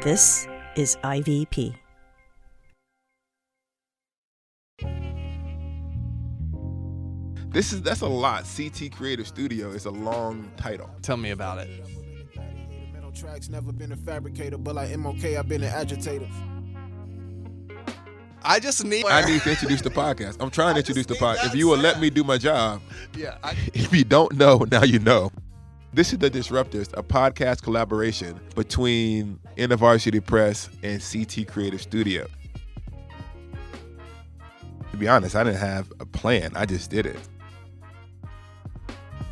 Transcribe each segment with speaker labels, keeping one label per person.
Speaker 1: This is IVP.
Speaker 2: That's a lot. CT Creative Studio is a long title.
Speaker 3: Tell me about it.
Speaker 4: Tracks never been a fabricator, but like MOK, I've been an agitator.
Speaker 3: I need
Speaker 2: to introduce the podcast. I'm trying to introduce the podcast. If you will let me do my job.
Speaker 3: Yeah.
Speaker 2: If you don't know, now you know. This is The Disruptors, a podcast collaboration between InterVarsity Press and CT Creative Studio. To be honest, I didn't have a plan. I just did it.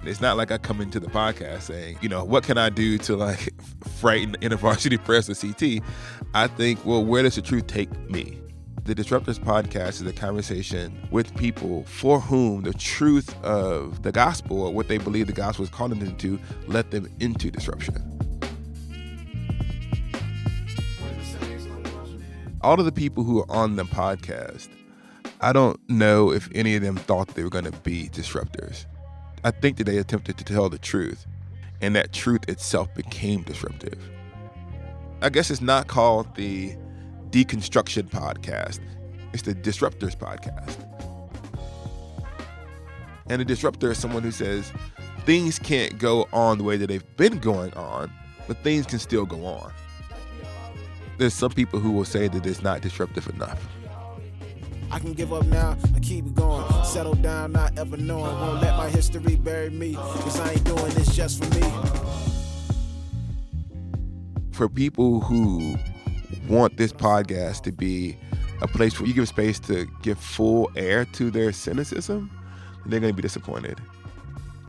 Speaker 2: It's not like I come into the podcast saying, what can I do to frighten InterVarsity Press or CT? I think, well, where does the truth take me? The Disruptors podcast is a conversation with people for whom the truth of the gospel or what they believe the gospel is calling them to let them into disruption. All of the people who are on the podcast, I don't know if any of them thought they were going to be disruptors. I think that they attempted to tell the truth, and that truth itself became disruptive. I guess it's not called the Deconstruction Podcast. It's the Disruptors Podcast. And a disruptor is someone who says things can't go on the way that they've been going on, but things can still go on. There's some people who will say that it's not disruptive enough.
Speaker 4: I can give up now, I keep it going. Settle down, not ever knowing. Won't let my history bury me, cause I ain't doing this just for me.
Speaker 2: For people who want this podcast to be a place where you give space to give full air to their cynicism, they're going to be disappointed.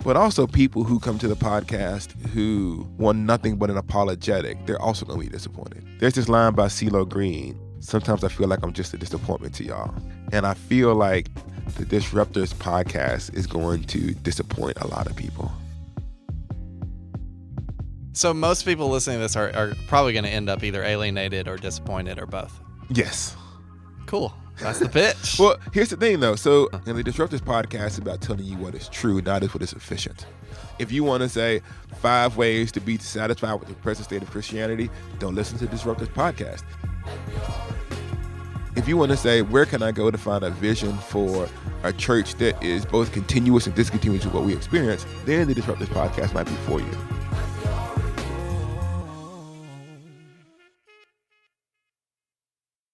Speaker 2: But also people who come to the podcast who want nothing but an apologetic, they're also going to be disappointed. There's this line by CeeLo Green, sometimes I feel like I'm just a disappointment to y'all. And I feel like the Disruptors podcast is going to disappoint a lot of people.
Speaker 3: So most people listening to this are probably going to end up either alienated or disappointed or both.
Speaker 2: Yes.
Speaker 3: Cool. That's the pitch.
Speaker 2: Well, here's the thing, though. So the Disruptors podcast is about telling you what is true, not what is efficient. If you want to say 5 ways to be satisfied with the present state of Christianity, don't listen to the Disruptors podcast. If you want to say, where can I go to find a vision for a church that is both continuous and discontinuous with what we experience, then the Disruptors podcast might be for you.